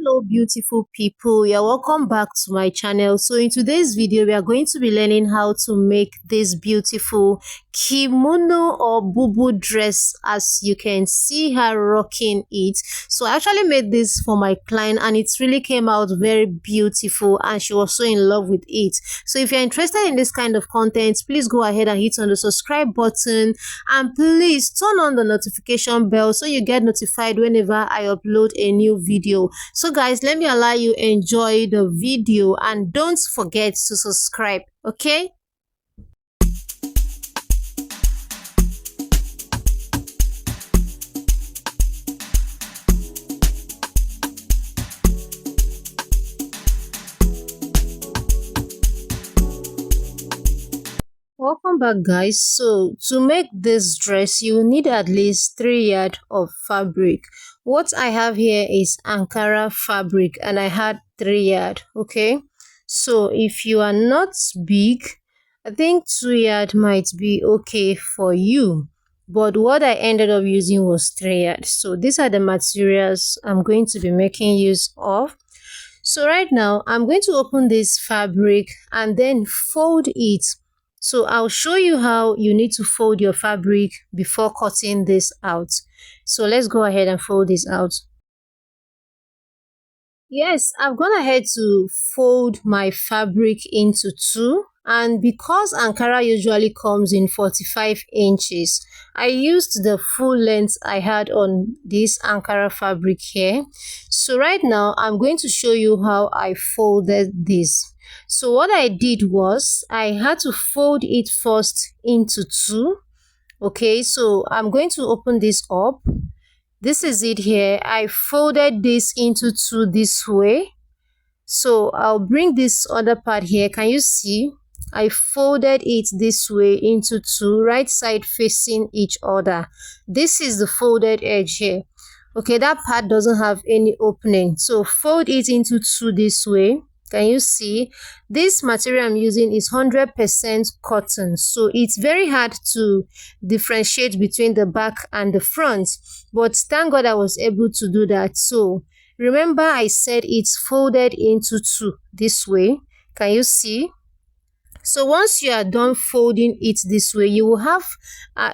Hello beautiful people, you're welcome back to my channel. So in today's video we are going to be learning how to make this beautiful kimono or bubu dress, as you can see her rocking it. So I actually made this for my client and it really came out very beautiful and she was so in love with it. So if you're interested in this kind of content, please go ahead and hit on the subscribe button and please turn on the notification bell so you get notified whenever I upload a new video. So guys, let me allow you enjoy the video and don't forget to subscribe, okay? Welcome back guys. So to make this dress you need at least 3 yards of fabric. What I have here is Ankara fabric and I had 3 yards. Okay, so if you are not big, I think 2 yards might be okay for you, but what I ended up using was 3 yards. So these are the materials I'm going to be making use of. So right now I'm going to open this fabric and then fold it. So I'll show you how you need to fold your fabric before cutting this out. So let's go ahead and fold this out. Yes, I've gone ahead to fold my fabric into two, and because Ankara usually comes in 45 inches, I used the full length I had on this Ankara fabric here. So right now I'm going to show you how I folded this. So what I did was I had to fold it first into two. Okay, so I'm going to open this up. This is it here. I folded this into two this way. So I'll bring this other part here. Can you see? I folded it this way into two, right side facing each other. This is the folded edge here. Okay, that part doesn't have any opening. So fold it into two this way. Can you see? This material I'm using is 100% cotton, so it's very hard to differentiate between the back and the front, but thank God I was able to do that. So remember I said it's folded into two this way. Can you see? So once you are done folding it this way, you will have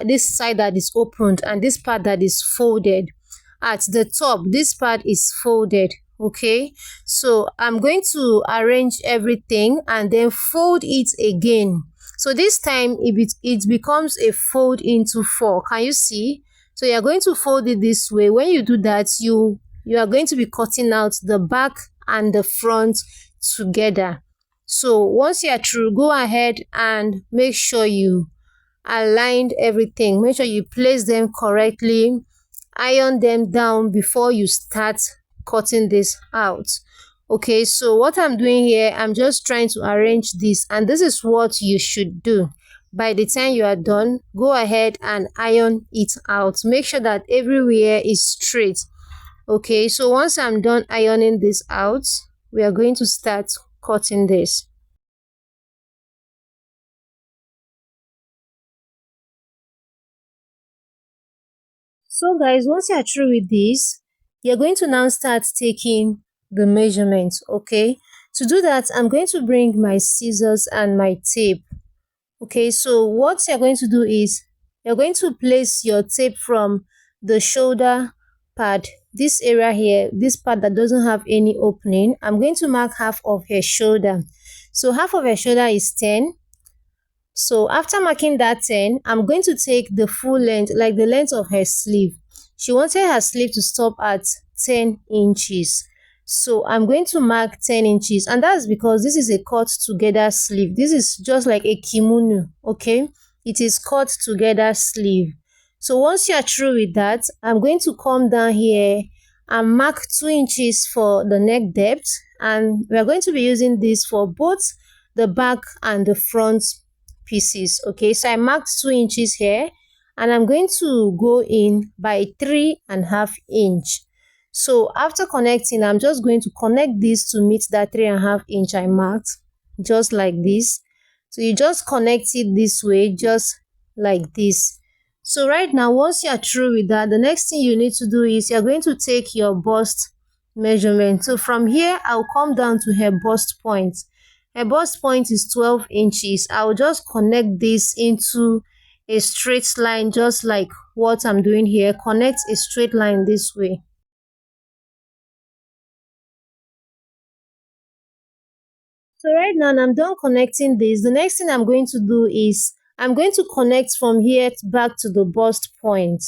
this side that is opened and this part that is folded. At the top, this part is folded. Okay, so I'm going to arrange everything and then fold it again. So this time it becomes a fold into four. Can you see? So you're going to fold it this way. When you do that, you are going to be cutting out the back and the front together. So once you're through, go ahead and make sure you aligned everything. Make sure you place them correctly, iron them down before you start cutting this out. Okay, so what I'm doing here, I'm just trying to arrange this, and this is what you should do. By the time you are done, go ahead and iron it out. Make sure that everywhere is straight. Okay, so once I'm done ironing this out, we are going to start cutting this. So guys, once you are through with this, you're going to now start taking the measurements. Okay, to do that I'm going to bring my scissors and my tape. Okay, so what you're going to do is you're going to place your tape from the shoulder pad, this area here, this part that doesn't have any opening. I'm going to mark half of her shoulder. So half of her shoulder is 10. So after marking that 10, I'm going to take the full length, like the length of her sleeve. She wanted her sleeve to stop at 10 inches. So I'm going to mark 10 inches, and that's because this is a cut together sleeve. This is just like a kimono, okay? It is cut together sleeve. So once you're through with that, I'm going to come down here and mark 2 inches for the neck depth, and we are going to be using this for both the back and the front pieces. Okay, so I marked 2 inches here and I'm going to go in by 3.5 inch. So after connecting, I'm just going to connect this to meet that 3.5 inch I marked, just like this. So you just connect it this way, just like this. So right now, once you're through with that, the next thing you need to do is you're going to take your bust measurement. So from here, I'll come down to her bust point. Her bust point is 12 inches. I'll just connect this into a straight line, just like what I'm doing here. Connect a straight line this way. So right now I'm done connecting this. The next thing I'm going to do is I'm going to connect from here back to the bust point.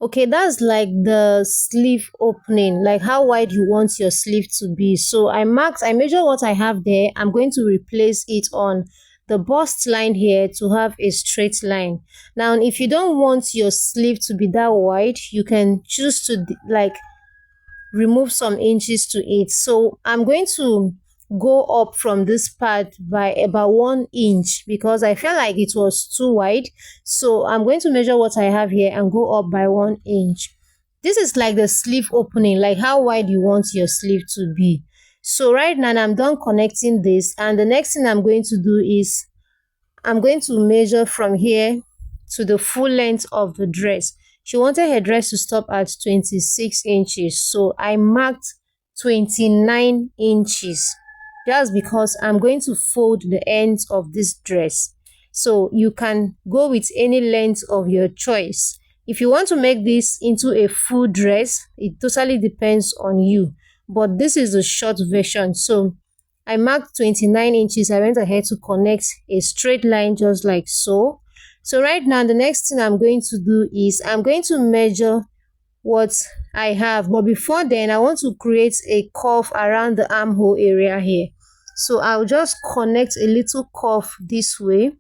Okay, that's like the sleeve opening, like how wide you want your sleeve to be. So I measure what I have there. I'm going to replace it on the bust line here to have a straight line. Now, if you don't want your sleeve to be that wide, you can choose to like remove some inches to it. So I'm going to go up from this part by about 1 inch because I felt like it was too wide. So I'm going to measure what I have here and go up by 1 inch. This is like the sleeve opening, like how wide you want your sleeve to be. So right now I'm done connecting this, and the next thing I'm going to do is I'm going to measure from here to the full length of the dress. She wanted her dress to stop at 26 inches. So I marked 29 inches. That's because I'm going to fold the ends of this dress. So you can go with any length of your choice. If you want to make this into a full dress, it totally depends on you. But this is the short version. So I marked 29 inches. I went ahead to connect a straight line just like so. So right now, the next thing I'm going to do is I'm going to measure what I have. But before then, I want to create a curve around the armhole area here. So I'll just connect a little curve this way.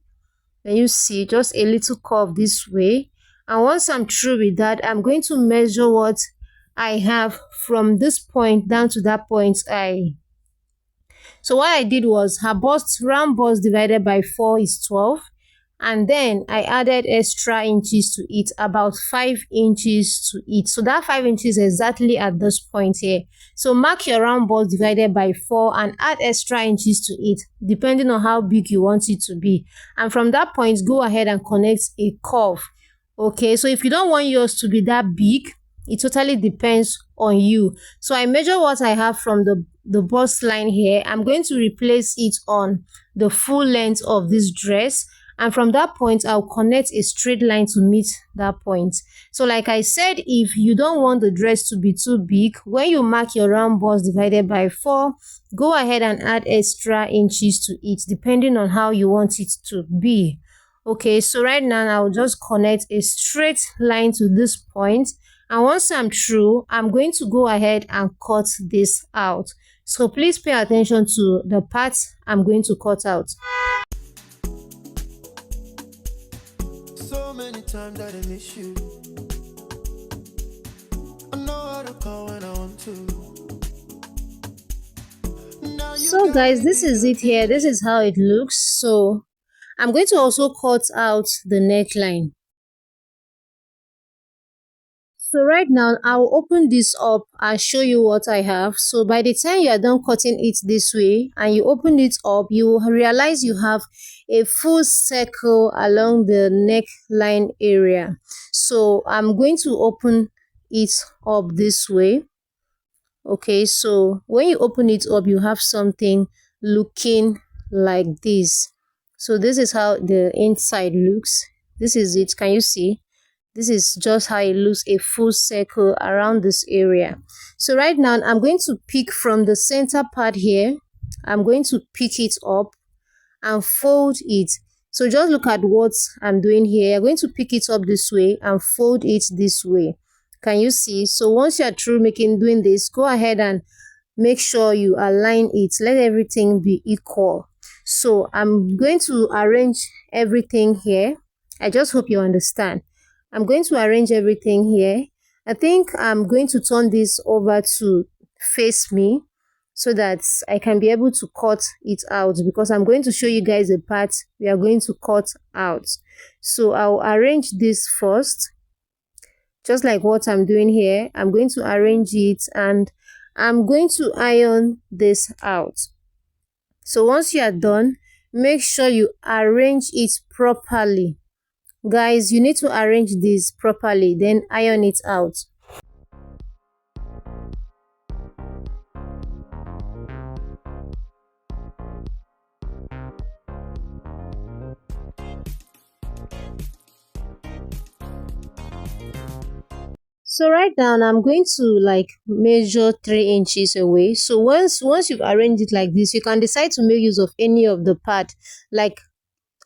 And you see, just a little curve this way. And once I'm through with that, I'm going to measure what I have from this point down to that point so what I did was her bust, round bust divided by 4 is 12. And then I added extra inches to it, about 5 inches to it. So that 5 inches is exactly at this point here. So mark your round bust divided by 4 and add extra inches to it, depending on how big you want it to be. And from that point, go ahead and connect a curve. Okay, so if you don't want yours to be that big, it totally depends on you. So I measure what I have from the bust line here. I'm going to replace it on the full length of this dress, and from that point I'll connect a straight line to meet that point. So like I said, if you don't want the dress to be too big, when you mark your round bust divided by 4, go ahead and add extra inches to it, depending on how you want it to be. Okay, so right now I'll just connect a straight line to this point, and once I'm through, I'm going to go ahead and cut this out. So please pay attention to the parts I'm going to cut out. So many times that I miss you. I know how to call when I want to. So guys, this is it here. This is how it looks. So I'm going to also cut out the neckline. So right now, I'll open this up and show you what I have. So by the time you are done cutting it this way and you open it up, you will realize you have a full circle along the neckline area. So I'm going to open it up this way. Okay, so when you open it up, you have something looking like this. So this is how the inside looks. This is it. Can you see? This is just how it looks, a full circle around this area. So right now, I'm going to pick from the center part here. I'm going to pick it up and fold it. So just look at what I'm doing here. I'm going to pick it up this way and fold it this way. Can you see? So once you're through doing this, go ahead and make sure you align it. Let everything be equal. So I'm going to arrange everything here. I just hope you understand. I'm going to arrange everything here. I think I'm going to turn this over to face me so that I can be able to cut it out, because I'm going to show you guys the part we are going to cut out. So I'll arrange this first, just like what I'm doing here. I'm going to arrange it and I'm going to iron this out. So once you are done, make sure you arrange it properly. Guys, you need to arrange this properly, then iron it out. So right now I'm going to like measure 3 inches away. So once you've arranged it like this, you can decide to make use of any of the part. Like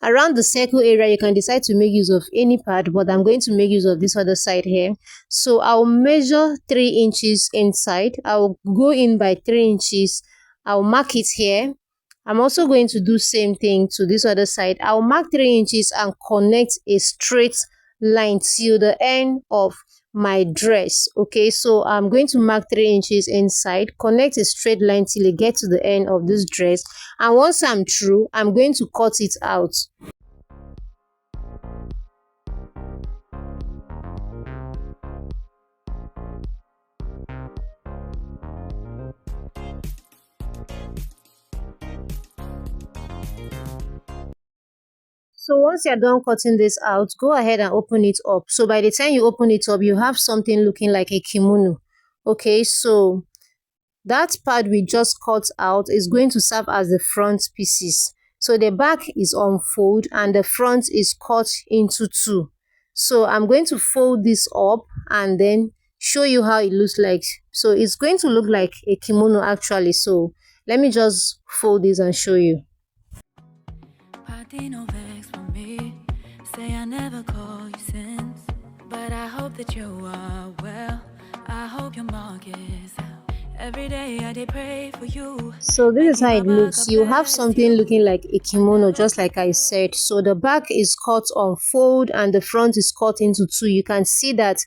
around the circle area, you can decide to make use of any part, but I'm going to make use of this other side here. So I'll measure 3 inches inside. I'll go in by 3 inches. I'll mark it here. I'm also going to do same thing to this other side. I'll mark 3 inches and connect a straight line till the end of my dress. Okay, so I'm going to mark 3 inches inside, connect a straight line till it gets to the end of this dress, and once I'm through, I'm going to cut it out. So once you're done cutting this out, go ahead and open it up. So by the time you open it up, you have something looking like a kimono. Okay, so that part we just cut out is going to serve as the front pieces. So the back is unfold and the front is cut into two. So I'm going to fold this up and then show you how it looks like. So it's going to look like a kimono actually. So let me just fold this and show you. Party no vex for me. Say I never call you since, but I hope that you are well. I hope your mark is out. Every day I did pray for you. So this is how it looks. You have something looking like a kimono, just like I said. So the back is cut on fold and the front is cut into two. You can see that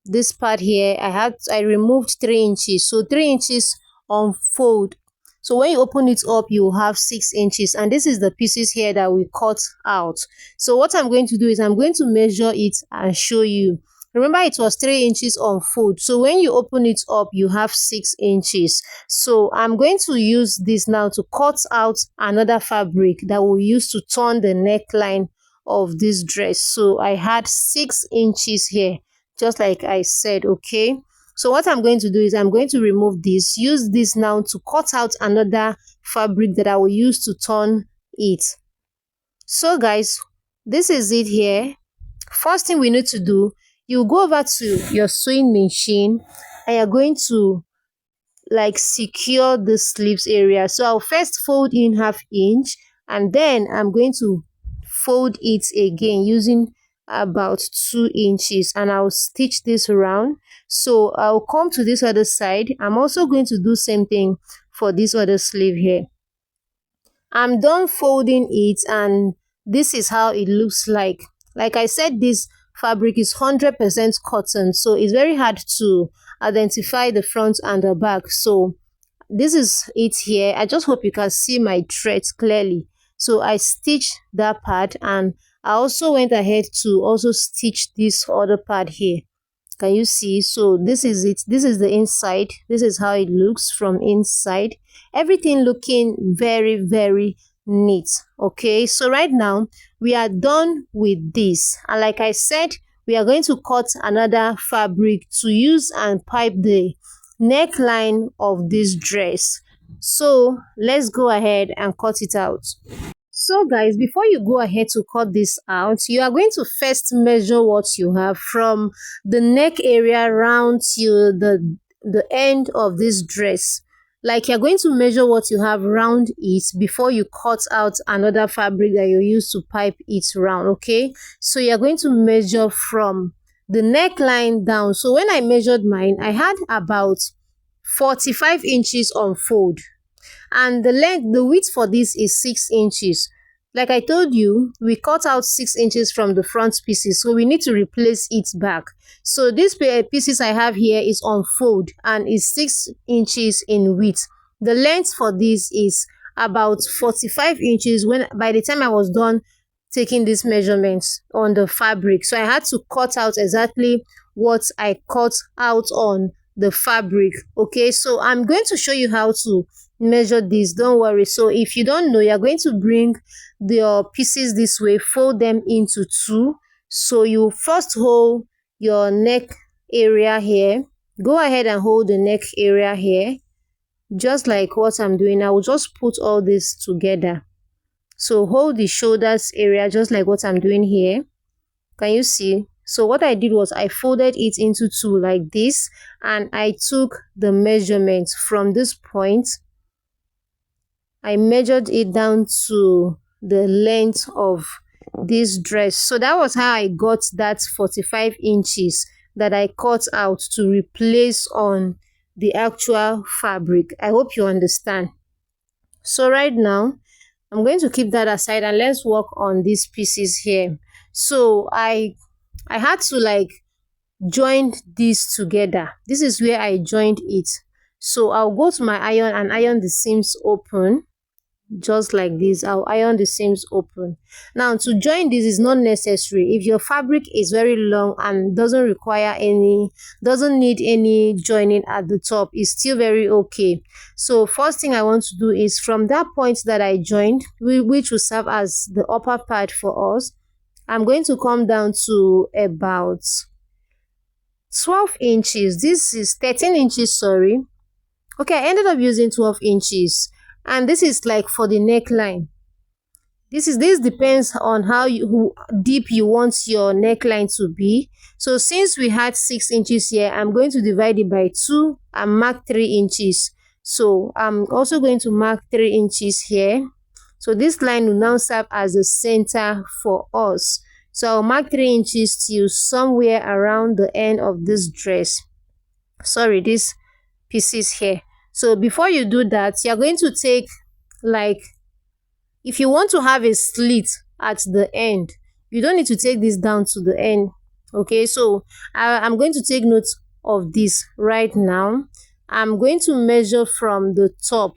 this part here, I removed 3 inches. So 3 inches on fold. So when you open it up, you have 6 inches, and this is the pieces here that we cut out. So what I'm going to do is I'm going to measure it and show you. Remember, it was 3 inches on fold. So when you open it up, you have 6 inches. So I'm going to use this now to cut out another fabric that we'll use to turn the neckline of this dress. So I had 6 inches here, just like I said. Okay, so what I'm going to do is I'm going to remove this, use this now to cut out another fabric that I will use to turn it. So guys, this is it here. First thing we need to do, you go over to your sewing machine and you're going to like secure the sleeves area. So I'll first fold in 1/2 inch and then I'm going to fold it again using about 2 inches, and I'll stitch this around. So I'll come to this other side. I'm also going to do same thing for this other sleeve here. I'm done folding it and this is how it looks like. Like I said, this fabric is 100% cotton, so it's very hard to identify the front and the back. So this is it here. I just hope you can see my threads clearly. So I stitched that part and I also went ahead to also stitch this other part here. Can you see? So this is it. This is the inside. This is how it looks from inside. Everything looking very, very neat. Okay, so right now we are done with this, and like I said, we are going to cut another fabric to use and pipe the neckline of this dress. So let's go ahead and cut it out. So guys, before you go ahead to cut this out, you are going to first measure what you have from the neck area round to the end of this dress. Like you're going to measure what you have round it before you cut out another fabric that you use to pipe it round. Okay, so you're going to measure from the neckline down. So when I measured mine, I had about 45 inches on fold, and the width for this is 6 inches. Like I told you, we cut out 6 inches from the front pieces, so we need to replace it back. So these pieces I have here is on fold and is 6 inches in width. The length for this is about 45 inches when by the time I was done taking these measurements on the fabric. So I had to cut out exactly what I cut out on the fabric. Okay, so I'm going to show you how to measure this, don't worry. So if you don't know, you're going to bring your pieces this way, fold them into two. So you first hold your neck area here, go ahead and hold the neck area here, just like what I'm doing. I will just put all this together. So hold the shoulders area just like what I'm doing here. Can you see? So what I did was I folded it into two like this, and I took the measurement from this point. I measured it down to the length of this dress. So that was how I got that 45 inches that I cut out to replace on the actual fabric. I hope you understand. So right now, I'm going to keep that aside and let's work on these pieces here. So I had to like join these together. This is where I joined it. So I'll go to my iron and iron the seams open just like this. I'll iron the seams open. Now to join this is not necessary. If your fabric is very long and doesn't need any joining at the top, it's still very okay. So first thing I want to do is from that point that I joined, which will serve as the upper part for us, I'm going to come down to about 12 inches. This is 13 inches, sorry. Okay, I ended up using 12 inches, and this is like for the neckline. This depends on how deep you want your neckline to be. So since we had 6 inches here, I'm going to divide it by 2 and mark 3 inches. So I'm also going to mark 3 inches here. So this line will now serve as the center for us. So I'll mark 3 inches till somewhere around the end of this dress. Sorry, these pieces here. So before you do that, you're going to take, like, if you want to have a slit at the end, you don't need to take this down to the end. Okay, so I'm going to take note of this right now. I'm going to measure from the top.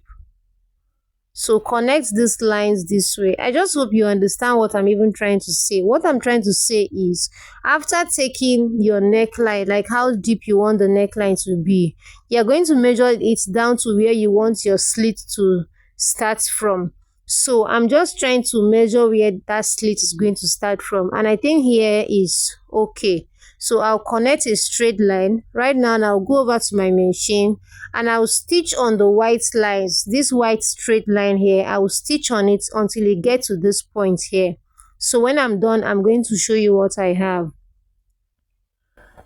So connect these lines this way. I just hope you understand what I'm even trying to say. What I'm trying to say is, after taking your neckline, like how deep you want the neckline to be, you're going to measure it down to where you want your slit to start from. So I'm just trying to measure where that slit is going to start from, and I think here is okay. So I'll connect a straight line right now, and I'll go over to my machine and I'll stitch on the white lines. This white straight line here, I will stitch on it until it gets to this point here. So when I'm done, I'm going to show you what I have.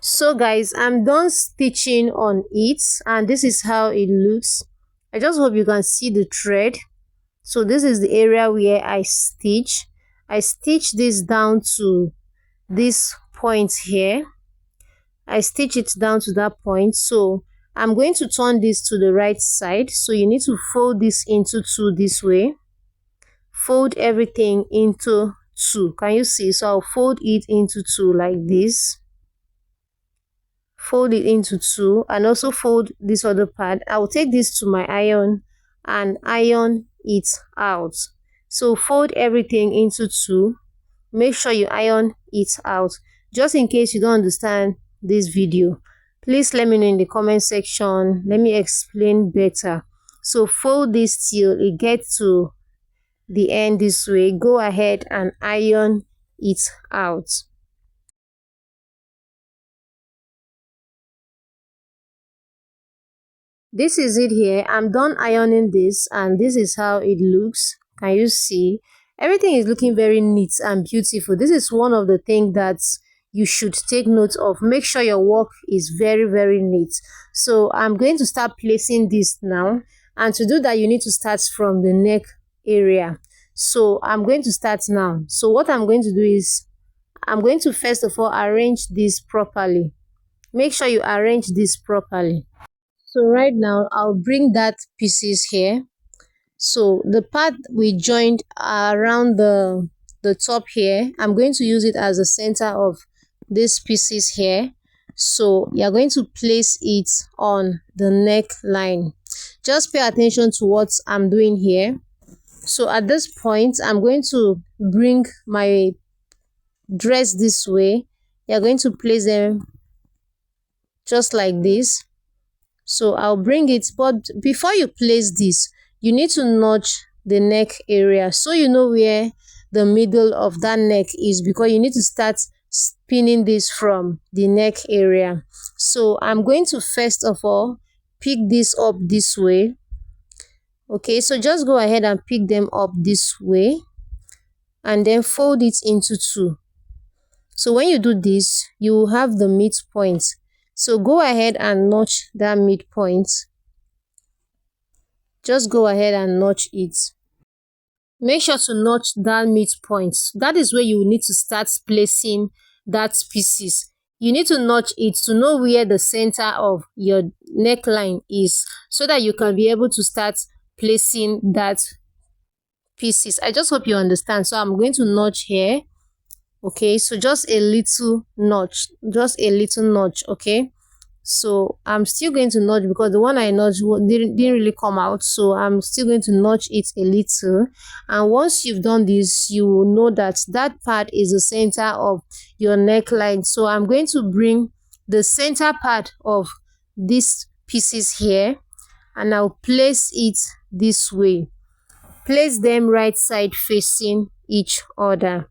So guys, I'm done stitching on it, and this is how it looks. I just hope you can see the thread. So this is the area where I stitch this down to this point here. I stitch it down to that point. So I'm going to turn this to the right side. So you need to fold this into two this way. Fold everything into two. Can you see? So I'll fold it into two like this. Fold it into two, and also fold this other part. I'll take this to my iron and iron it out. So fold everything into two. Make sure you iron it out. Just in case you don't understand this video, please let me know in the comment section. Let me explain better. So fold this till it gets to the end this way. Go ahead and iron it out. This is it here. I'm done ironing this, and this is how it looks. Can you see? Everything is looking very neat and beautiful. This is one of the things that you should take note of. Make sure your work is very, very neat. So I'm going to start placing this now, and to do that you need to start from the neck area. So I'm going to start now. So what I'm going to do is, I'm going to first of all arrange this properly. Make sure you arrange this properly. So right now I'll bring that pieces here. So the part we joined around the top here, I'm going to use it as the center of these pieces here. So you're going to place it on the neckline. Just pay attention to what I'm doing here. So at this point, I'm going to bring my dress this way. You're going to place them just like this. So I'll bring it, but before you place this, you need to notch the neck area so you know where the middle of that neck is, because you need to start spinning this from the neck area. So I'm going to first of all pick this up this way. Okay, so just go ahead and pick them up this way and then fold it into two. So when you do this, you will have the midpoint. So go ahead and notch that midpoint. Just go ahead and notch it. Make sure to notch that midpoint. That is where you need to start placing that pieces. You need to notch it to know where the center of your neckline is, so that you can be able to start placing that pieces. I just hope you understand. So I'm going to notch here. Okay, so just a little notch, okay. So I'm still going to notch because the one I notched didn't really come out, so I'm still going to notch it a little. And once you've done this, you will know that that part is the center of your neckline. So I'm going to bring the center part of these pieces here, and I'll place it this way. Place them right side facing each other.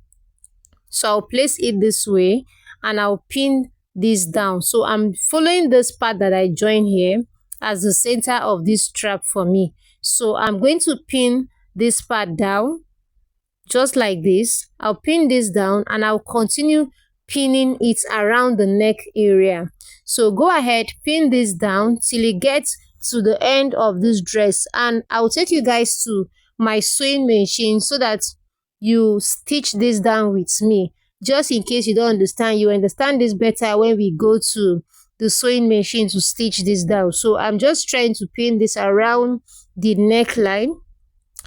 So I'll place it this way and I'll pin this down. So I'm following this part that I joined here as the center of this strap for me. So I'm going to pin this part down just like this. I'll pin this down and I'll continue pinning it around the neck area. So go ahead, pin this down till it gets to the end of this dress, and I'll take you guys to my sewing machine so that you stitch this down with me. Just in case you don't understand, you understand this better when we go to the sewing machine to stitch this down. So I'm just trying to pin this around the neckline.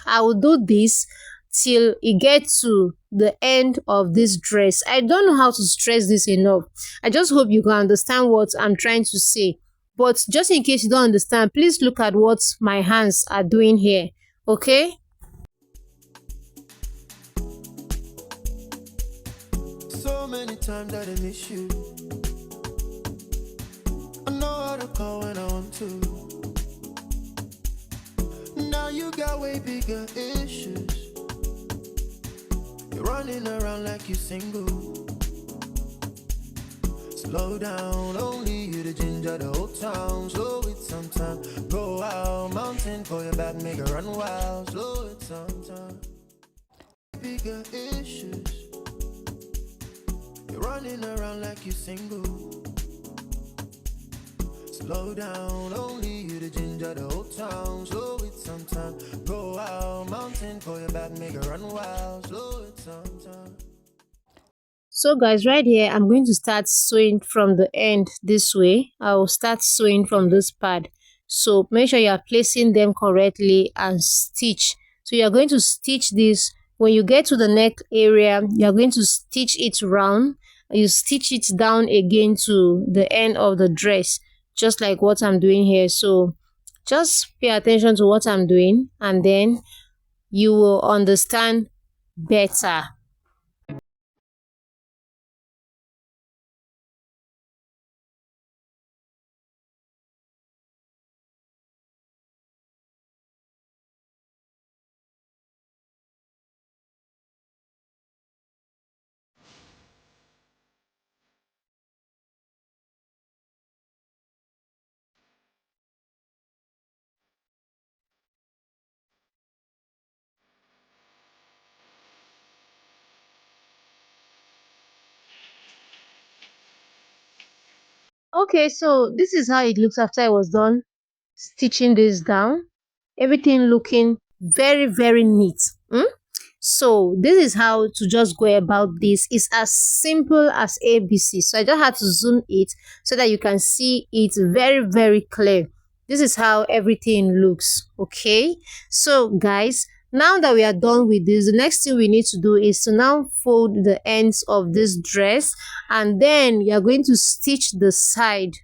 I will do this till it gets to the end of this dress. I don't know how to stress this enough. I just hope you can understand what I'm trying to say. But just in case you don't understand, please look at what my hands are doing here. Okay? So many times I didn't miss you. I know how to call when I want to. Now you got way bigger issues. You're running around like you single. Slow down, only you the ginger the whole town. Slow it sometime, go out, mountain for your back, make it run wild. Slow it sometime. Bigger issues. You're running around like you single. Slow down, only you the ginger the whole town. Slow it sometime, go out, mountain for your back, make it run wild. Slow it sometime. So guys, right here, I'm going to start sewing from the end this way. I will start sewing from this part. So make sure you are placing them correctly and stitch. So you are going to stitch this. When you get to the neck area, you are going to stitch it round. You stitch it down again to the end of the dress, just like what I'm doing here. So just pay attention to what I'm doing and then you will understand better. Okay, so this is how it looks after I was done stitching this down. Everything looking very, very neat. So this is how to just go about this. It's as simple as ABC. So I just had to zoom it so that you can see it very, very clear. This is how everything looks. Okay, so guys, now that we are done with this, the next thing we need to do is to now fold the ends of this dress, and then you are going to stitch the side.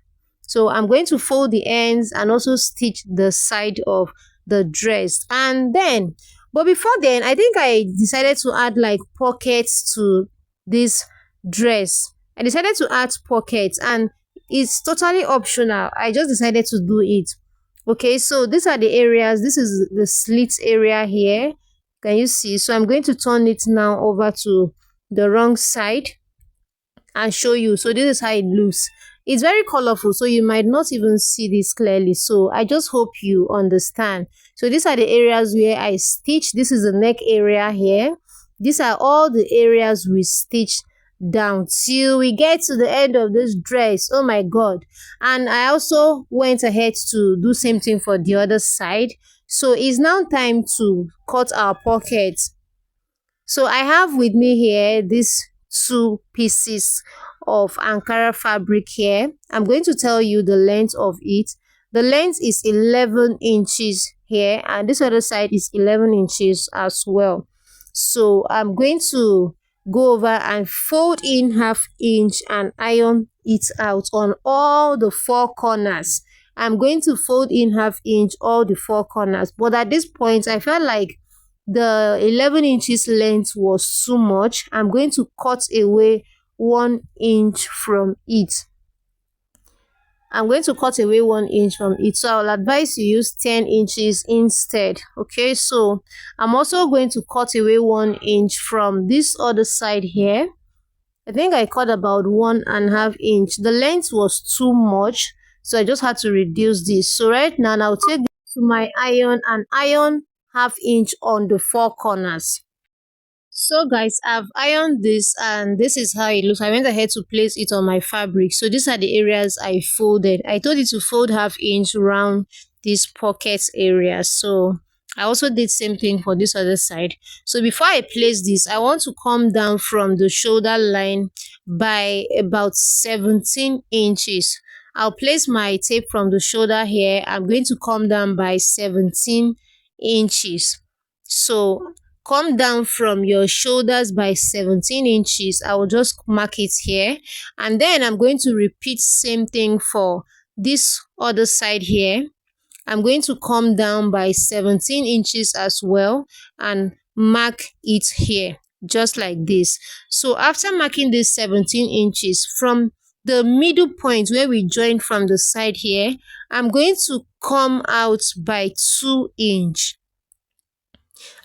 So I'm going to fold the ends and also stitch the side of the dress. And then, but before then, I think I decided to add like pockets to this dress. I decided to add pockets and it's totally optional. I just decided to do it. Okay, so these are the areas. This is the slit area here. Can you see? So I'm going to turn it now over to the wrong side and show you. So this is how it looks. It's very colorful, so you might not even see this clearly. So I just hope you understand. So these are the areas where I stitch. This is the neck area here. These are all the areas we stitched down till we get to the end of this dress. Oh my god. And I also went ahead to do same thing for the other side. So it's now time to cut our pockets. So I have with me here these two pieces of Ankara fabric here. I'm going to tell you the length of it. The length is 11 inches here, and this other side is 11 inches as well. So I'm going to go over and fold in half inch and iron it out on all the four corners. I'm going to fold in half inch all the four corners, but at this point I felt like the 11 inches length was too much. I'm going to cut away 1 inch from it. I'm going to cut away 1 inch from it. So I'll advise you use 10 inches instead. Okay, so I'm also going to cut away 1 inch from this other side here. I think I cut about 1.5 inch. The length was too much, so I just had to reduce this. So right now I'll take this to my iron and iron half inch on the four corners. So guys, I've ironed this and this is how it looks. I went ahead to place it on my fabric. So these are the areas I folded. I told you to fold half inch around these pockets area. So I also did same thing for this other side. So before I place this, I want to come down from the shoulder line by about 17 inches. I'll place my tape from the shoulder here. I'm going to come down by 17 inches. So come down from your shoulders by 17 inches. I will just mark it here, and then I'm going to repeat same thing for this other side here. I'm going to come down by 17 inches as well and mark it here just like this. So after marking this 17 inches from the middle point where we joined from the side here, I'm going to come out by 2 inch.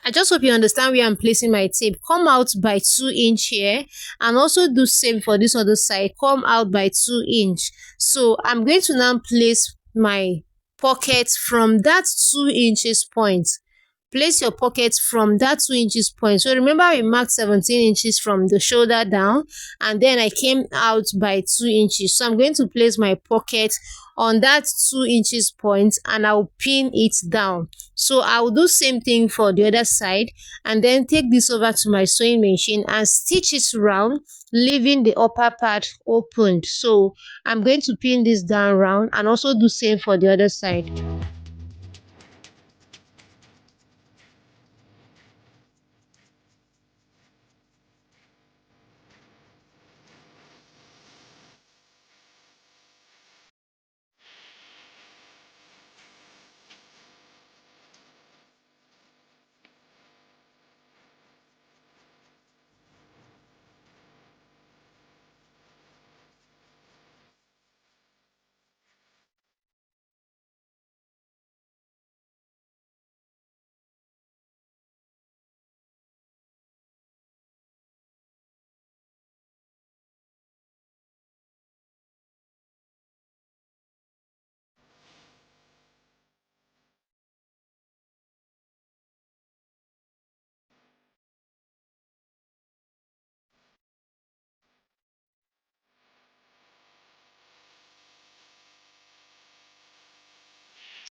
I just hope you understand where I'm placing my tape. Come out by 2 inch here, and also do same for this other side. Come out by 2 inch. So I'm going to now place my pocket from that 2 inches point. Place your pocket from that 2 inches point. So remember we marked 17 inches from the shoulder down, and then I came out by 2 inches. So I'm going to place my pocket on that 2 inches point and I'll pin it down. So I'll do same thing for the other side, and then take this over to my sewing machine and stitch it round, leaving the upper part opened. So I'm going to pin this down round and also do same for the other side.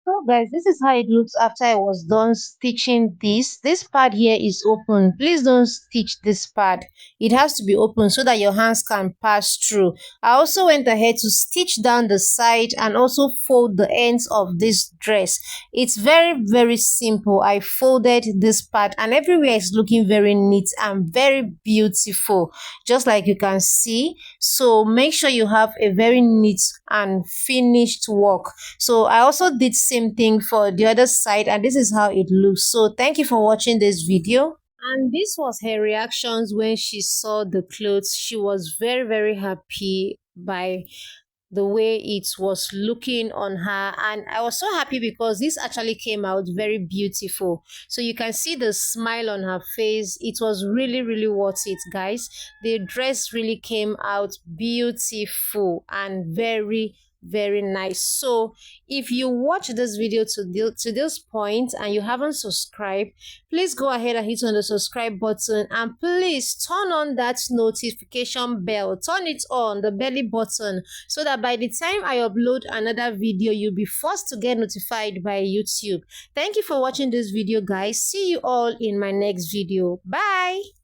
So guys, this is how it looks after I was done stitching this. This part here is open. Please don't stitch this part. It has to be open so that your hands can pass through. I also went ahead to stitch down the side and also fold the ends of this dress. It's very simple. I folded this part and everywhere is looking very neat and very beautiful, just like you can see. So make sure you have a very neat and finished work. So I also did same thing for the other side, and this is how it looks. So thank you for watching this video. And this was her reactions when she saw the clothes. She was very happy by the way it was looking on her, and I was so happy because this actually came out very beautiful. So you can see the smile on her face. It was really worth it, guys. The dress really came out beautiful and very nice. So if you watch this video to this point and you haven't subscribed, please go ahead and hit on the subscribe button, and please turn on that notification bell. Turn it on, the belly button, so that by the time I upload another video, you'll be first to get notified by YouTube. Thank you for watching this video, guys. See you all in my next video. Bye.